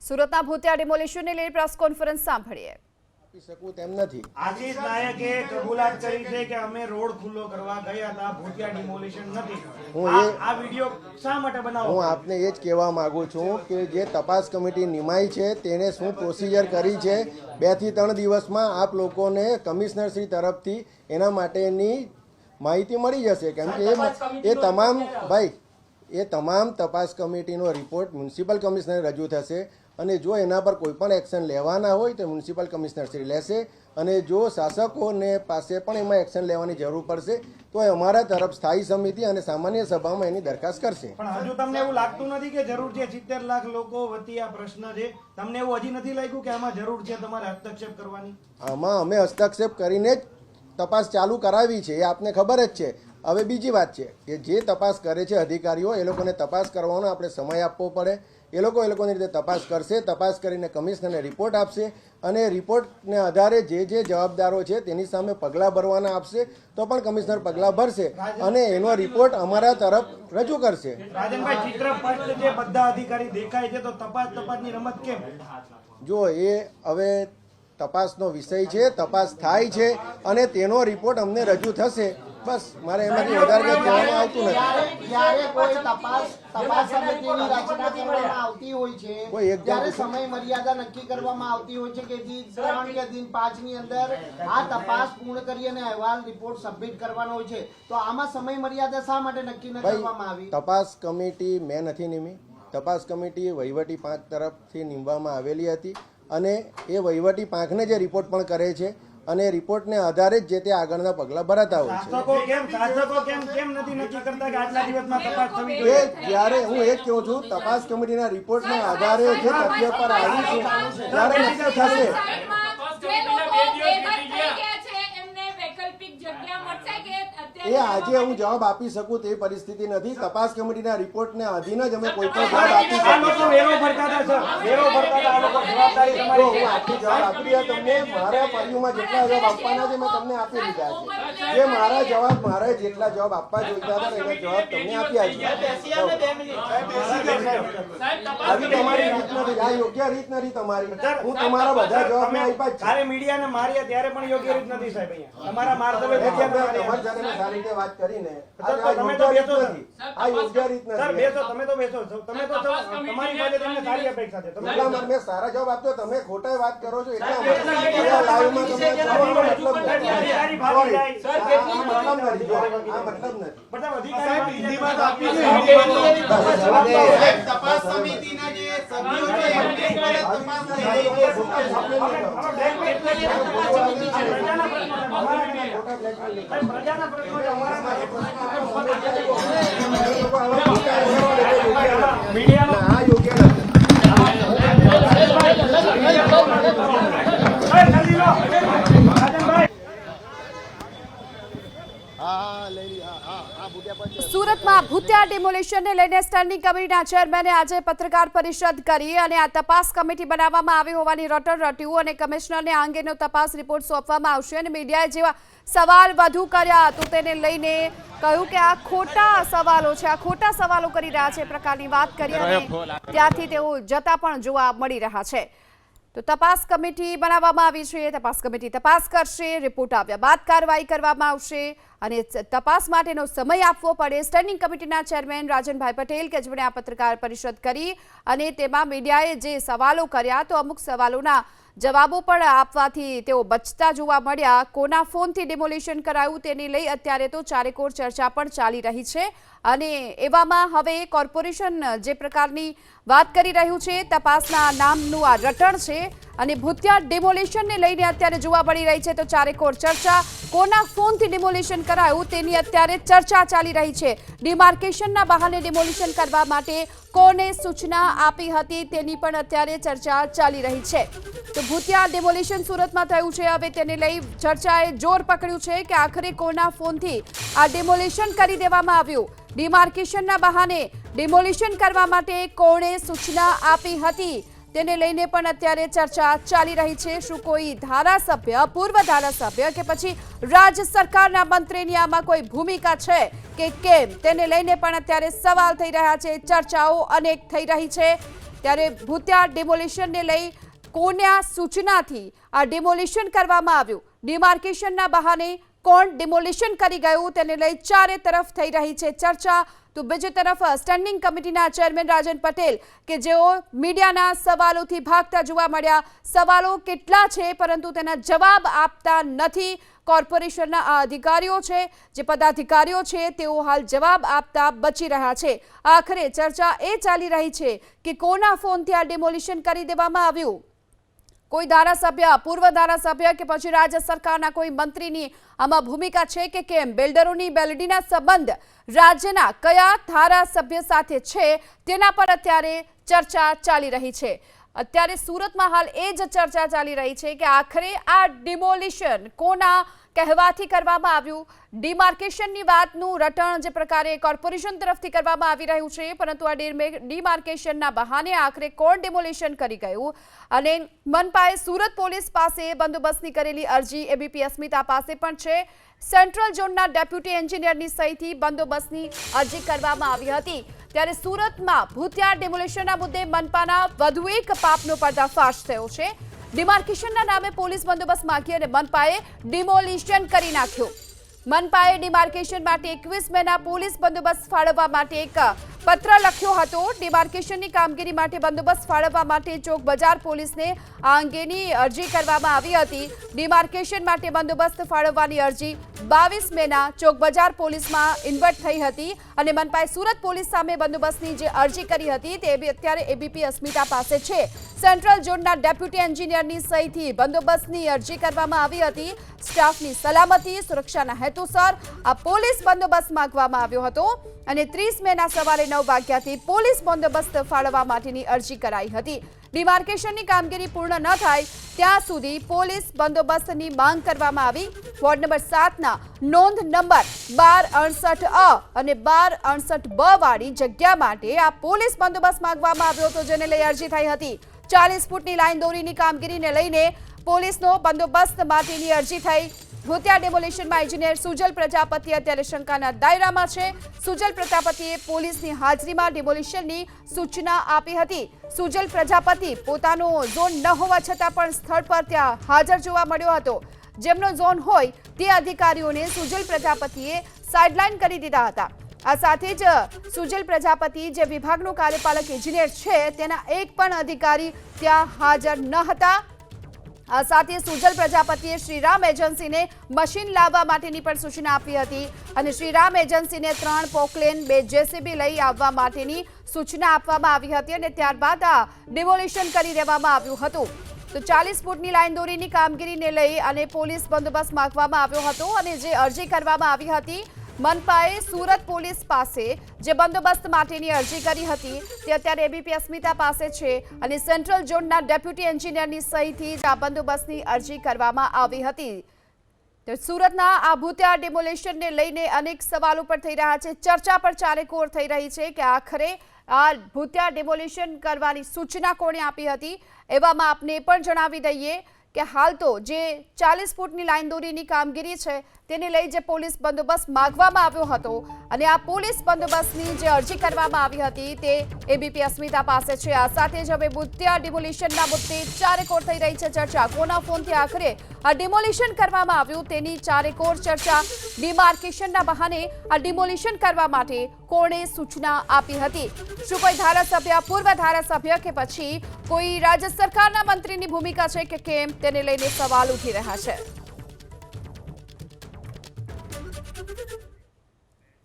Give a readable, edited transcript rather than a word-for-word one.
સુરતના ભૂતિયા ડિમોલિશનને લઈને press conference સાંભળીએ। આશીષ નાયકે કબૂલાત કરી છે કે અમે રોડ ખુલ્લો કરવા ગયા હતા, ભૂતિયા ડિમોલિશન નથી। આ વિડિયો શા માટે બનાવો? હું આપને એ જ કહેવા માંગુ છું કે જે તપાસ કમિટી નિમાઈ છે તેને શું પ્રોસિજર કરી છે, 2 થી 3 દિવસમાં આપ લોકોને કમિશનર શ્રી તરફથી એના માટેની માહિતી મળી જશે। કેમ કે એ તમામ તપાસ કમિટીનો રિપોર્ટ મ્યુનિસિપલ કમિશનર રજૂ થશે અને જો એના પર કોઈ પણ એક્શન લેવાના હોય તો મ્યુનિસિપલ કમિશનર શ્રી લેશે અને જો શાસકોને પાસે પણ એમાં એક્શન લેવાની જરૂર પડશે તો અમારા તરફ સ્થાયી સમિતિ અને સામાન્ય સભામાં એની દરખાસ્ત કરશે। પણ હજુ તમને એવું લાગતું નથી કે જરૂર છે? 70 લાખ લોકો વતી આ પ્રશ્ન છે, તમને એવું હજી નથી લાગ્યું કે આમાં જરૂર છે તમારે હસ્તક્ષેપ કરવાની? આમાં અમે હસ્તક્ષેપ કરીને જ તપાસ ચાલુ કરાવી છે, એ આપને ખબર જ છે। હવે બીજી વાત છે કે જે તપાસ કરે છે અધિકારીઓ, એ લોકોને તપાસ કરવાનો આપણે સમય આપવો પડે। એ લોકોની રીતે તપાસ કરશે, તપાસ કરીને કમિશનરને રિપોર્ટ આપશે અને રિપોર્ટને આધારે જે જવાબદારો છે તેની સામે પગલાં ભરવાના આપશે તો પણ કમિશનર પગલાં ભરશે અને એનો રિપોર્ટ અમારા તરફ રજૂ કરશે। રાજનભાઈ, ચિત્ર સ્પષ્ટ છે, બધા અધિકારી દેખાય છે, તો તપાસની રમત કેમ? જો એ હવે તપાસનો વિષય છે, તપાસ થાય છે અને તેનો રિપોર્ટ અમને રજૂ થશે, બસ મારે એમાંથી વધારે કંઈ કહેવામાં આવતું નથી। જ્યારે કોઈ તપાસ સમિતિની રચના કરવામાં આવતી હોય છે, ત્યારે સમય મર્યાદા નક્કી કરવામાં આવતી હોય છે કે 3 કે 5 ની અંદર આ તપાસ પૂર્ણ કરી અને અહેવાલ રિપોર્ટ સબમિટ કરવાનો હોય છે, તો આમાં સમય મર્યાદા શા માટે નક્કી ન કરવામાં આવી? તપાસ કમિટી મેં નથી નિમી, તપાસ કમિટી વહીવટી પાંખ તરફથી નીમવામાં આવેલી હતી અને એ વહીવટી પાંખને જે રિપોર્ટ પણ કરે છે અને રિપોર્ટને આધારે જ જે તે આગળના પગલાં ભરાતા હોય છે। જ્યારે હું એ જ કહું છું, તપાસ કમિટીના રિપોર્ટના આધારે જે તથ્ય પર આવીશું ત્યારે નક્કી થશે। એ આજે હું જવાબ આપી શકું તે પરિસ્થિતિ નથી। તપાસ કમિટીના રિપોર્ટને આધીન જ અમે કોઈ પણ જવાબ આપી શકીએ। હું આખી જવાબ આપી દીધા તમને, મારા પર્યુમાં જેટલા જવાબ આપવાના છે મેં તમને આપી દીધા છે। જે મારા જેટલા જવાબ આપવા જોઈતા હતા એના જવાબ તમને આપ્યા છે। આવી તમારી રીત નથી, આ યોગ્ય રીત નથી તમારી। હું તમારા બધા જવાબ મેં આપ્યા જ છે। મીડિયાને માર્યા ત્યારે પણ યોગ્ય રીત નથી સાહેબ। અહીંયા તમારા માર્ગદર્શન તમારી સાથે મેં સારી રીતે વાત કરીને આ યોગ્ય રીત નથી, આ યોગ્ય રીત નથી। તમે તો બેસો છો, તમે તો તમારી પાસે તમને સારી અપેક્ષા છે। એટલા માટે મેં સારા જવાબ આપ્યો, તમે ખોટા વાત કરો છો એટલા માટે લાઈવમાં તમે મતલબ તપાસ સમિતિના જે સભ્યો સુરતમાં ભૂતિયા ડિમોલિશનને લઈને સ્ટેન્ડિંગ કમિટીના ચેરમેને આજે પત્રકાર પરિષદ કરી અને આ તપાસ કમિટી બનાવવામાં આવી હોવાની રટણ રટ્યું અને કમિશનરને આ અંગેનો તપાસ રિપોર્ટ સોંપવામાં આવશે અને મીડિયાએ જેવા સવાલ વધુ કર્યા તો તેને લઈને કહ્યું કે આ ખોટા સવાલો છે, આ ખોટા સવાલો કરી રહ્યા છે પ્રકારની વાત કરી અને ત્યારથી તેઓ જતા પણ જોવા મળી રહ્યા છે। તો તપાસ કમિટી બનાવવામાં આવી છે, તપાસ કમિટી તપાસ કરશે, રિપોર્ટ આવ્યા બાદ કાર્યવાહી કરવામાં આવશે અને તપાસ માટેનો સમય આપવો પડે। સ્ટેન્ડિંગ કમિટીના ચેરમેન રાજનભાઈ પટેલ કે જેમણે આ પત્રકાર પરિષદ કરી અને તેમાં મીડિયાએ જે સવાલો કર્યા તો અમુક સવાલોના જવાબો પણ આપવાથી તેઓ બચતા જોવા મળ્યા। કોના ફોનથી ડિમોલિશન કરાયું તેને લઈ અત્યારે તો ચારેકોર ચર્ચા પણ ચાલી રહી છે અને એવામાં હવે કોર્પોરેશન જે પ્રકારની વાત કરી રહ્યું છે, તપાસના નામનું આ રટણ છે અને ભૂતિયા ડિમોલિશનને લઈને અત્યારે જોવા મળી રહી છે તો ચારેકોર ચર્ચા। કોના ફોનથી ડિમોલિશન કરાયું તેની અત્યારે ચર્ચા ચાલી રહી છે। ડિમાર્કેશનના બહાને ડિમોલિશન કરવા માટે કોને સૂચના આપી હતી તેની પણ અત્યારે ચર્ચા ચાલી રહી છે। તો ભૂતિયા ડિમોલિશન સુરતમાં થયું છે, હવે તેને લઈ ચર્ચાએ જોર પકડ્યું છે કે આખરે કોના ફોનથી આ ડિમોલિશન કરી દેવામાં આવ્યું, ડિમાર્કેશનના બહાને ડિમોલિશન કરવા માટે કોણે સૂચના આપી હતી તેને લઈને પણ અત્યારે ચર્ચા ચાલી રહી છે। શું કોઈ ધારાસભ્ય, પૂર્વ ધારાસભ્ય કે પછી રાજ્ય સરકારના મંત્રીની આમાં કોઈ ભૂમિકા છે કે કેમ તેને લઈને પણ અત્યારે સવાલ થઈ રહ્યા છે, ચર્ચાઓ અનેક થઈ રહી છે। ત્યારે ભૂતિયા ડિમોલિશનને લઈ કોના સૂચનાથી આ ડિમોલિશન કરવામાં આવ્યું, ડિમાર્કેશનના બહાને કોણ ડિમોલિશન કરી ગયું તેને લઈ ચારે તરફ થઈ રહી છે ચર્ચા. તો બીજી તરફ સ્ટેન્ડિંગ કમિટીના ચેરમેન રાજન પટેલ કે જેઓ મીડિયાના સવાલોથી ભાગતા જોવા મળ્યા. સવાલો કેટલા છે પરંતુ તેના જવાબ આપતા નથી. કોર્પોરેશનના આ અધિકારીઓ છે, જે પદાધિકારીઓ છે, તેઓ હાલ જવાબ આપતા બચી રહ્યા છે. આખરે ચર્ચા એ ચાલી રહી છે કે કોના ફોનથી આ ડિમોલિશન કરી દેવામાં આવ્યું. કોઈ ધારાસભ્ય, પૂર્વ ધારાસભ્ય કે પછી રાજ્ય સરકારના કોઈ મંત્રીની આમાં ભૂમિકા છે કે કેમ? બિલ્ડરોની બેલડીના સંબંધ રાજ્યના કયા ધારાસભ્ય સાથે છે તેના પર અત્યારે ચર્ચા ચાલી રહી છે. અત્યારે સુરતમાં હાલ એ જ ચર્ચા ચાલી રહી છે કે આખરે આ ડિમોલિશન કોના કહેવાથી કરવામાં આવ્યું. ડિમાર્કેશનની વાતનું રટણ જે પ્રકારે કોર્પોરેશન તરફથી કરવામાં આવી રહ્યું છે, પરંતુ આ ડિમાર્કેશનના બહાને આખરે કોણ ડિમોલિશન કરી ગયું. અને મનપાએ સુરત પોલીસ પાસે બંદોબસ્તની કરેલી અરજી એબીપી અસ્મિતા પાસે પણ છે. સેન્ટ્રલ ઝોનના ડેપ્યુટી એન્જિનિયરની સહીથી બંદોબસ્તની અરજી કરવામાં આવી હતી. ત્યારે સુરતમાં ભૂતિયા ડિમોલિશનના મુદ્દે મનપાના વધુ એક પાપનો પર્દાફાશ થયો છે. ડિમાર્કેશનના નામે પોલીસ બંદોબસ્ત માંગી અને મનપાએ ડિમોલિશન કરી નાખ્યું. મનપાએ ડિમાર્કેશન માટે 21 મેના પોલીસ બંદોબસ્ત ફાળવવા માટે એક પત્ર લખ્યો હતો. ડિમાર્કેશનની કામગીરી માટે બંદોબસ્ત ફાળવવા માટે ચોક બજાર પોલીસને આ અંગેની અરજી કરવામાં આવી હતી. ડિમાર્કેશન માટે બંદોબસ્ત ફાળવવાની અરજી 22 મેના ચોક બજાર પોલીસમાં ઇન્વર્ટ થઈ હતી અને મનપાએ સુરત પોલીસ સામે બંદોબસ્તની જે અરજી કરી હતી તે અત્યારે એબીપી અસ્મિતા પાસે છે. સેન્ટ્રલ ઝોનના ડેપ્યુટી એન્જિનિયરની સહીથી બંદોબસ્તની અરજી કરવામાં આવી હતી. સ્ટાફની સલામતી, સુરક્ષાના હેતુસર આ પોલીસ બંદોબસ્ત માંગવામાં આવ્યો હતો અને 30 મેના સવારે 9 વાગ્યાથી પોલીસ બંદોબસ્ત ફાળવવા માટેની અરજી કરાઈ હતી. ડિમાર્કેશનની કામગીરી પૂર્ણ ન થાય ત્યાં સુધી પોલીસ બંદોબસ્તની માંગ કરવામાં આવી. વોર્ડ નંબર 7ના નોંધ નંબર 1268 અને 1268 વાળી જગ્યા માટે આ પોલીસ બંદોબસ્ત માંગવામાં આવ્યો હતો, જેને લઈ અરજી થઈ હતી. 40 ફૂટની લાઈન દોરીની કામગીરીને લઈને પોલીસનો બંદોબસ્ત માટેની અરજી થઈ. ભૂતિયા ડિમોલિશનમાં એન્જિનિયર સુજલ પ્રજાપતિ અત્યારે શંકાના દાયરામાં છે. સુજલ પ્રજાપતિએ પોલીસની હાજરીમાં ડિમોલિશનની સૂચના આપી હતી. સુજલ પ્રજાપતિ પોતાનો ઝોન ન હોવા છતાં પણ સ્થળ પર ત્યાં હાજર જોવા મળ્યો હતો. જેમનો ઝોન હોય તે અધિકારીઓને સુજલ પ્રજાપતિએ સાઇડલાઇન કરી દીધા હતા. આ સાથે જ સુજલ પ્રજાપતિ જે વિભાગનો કાર્યપાલક એન્જિનિયર છે તેના એક પણ અધિકારી ત્યાં હાજર ન હતા. આ સાથે સુજલ પ્રજાપતિએ શ્રીરામ એજન્સીને મશીન લાવવા માટેની પણ સૂચના આપી હતી અને શ્રીરામ એજન્સીને 3 પોકલેન 2 જેસીબી લઈ આવવા માટેની સૂચના આપવામાં આવી હતી અને ત્યારબાદ આ ડિમોલિશન કરી દેવામાં આવ્યું હતું. તો 40 ફૂટની લાઈન દોરીની કામગીરીને લઈ અને પોલીસ બંદોબસ્ત માંગવામાં આવ્યો હતો અને જે અરજી કરવામાં આવી હતી મનપાએ સુરત પોલીસ પાસે જે બંદોબસ્ત માટેની અરજી કરી હતી તે અત્યારે એબીપી અસ્મિતા પાસે છે અને સેન્ટ્રલ ઝોનના ડેપ્યુટી એન્જિનિયરની સહીથી જ આ બંદોબસ્તની અરજી કરવામાં આવી હતી. તો સુરતના આ ભૂતિયા ડિમોલિશનને લઈને અનેક સવાલો પર થઈ રહ્યા છે. ચર્ચા પર ચારેકોર થઈ રહી છે કે આખરે આ ભૂતિયા ડિમોલિશન કરવાની સૂચના કોણે આપી હતી. એવામાં આપને પણ જણાવી દઈએ કે હાલ તો જે 40 ફૂટની લાઈન દોરીની કામગીરી છે તેને લઈ જે પોલીસ બંદોબસ્ત માંગવામાં આવ્યો હતો અને આ પોલીસ બંદોબસ્તની જે અરજી કરવામાં આવી હતી તે એબીપી અસ્મિતા પાસે છે. આ સાથે જ હવે ભૂતિયા ડિમોલિશનના મુદ્દે ચારેકોર થઈ રહી છે ચર્ચા. કોના ફોનથી આખરે આ ડિમોલિશન કરવામાં આવ્યું તેની ચારેકોર ચર્ચા. ડિમાર્કેશનના બહાને આ ડિમોલિશન કરવા માટે કોણે સૂચના આપી હતી? શું કોઈ ધારાસભ્ય, પૂર્વ ધારાસભ્ય કે પછી કોઈ રાજ્ય સરકારના મંત્રીની ભૂમિકા છે કે કેમ તેને લઈને સવાલ ઉઠી રહ્યા છે.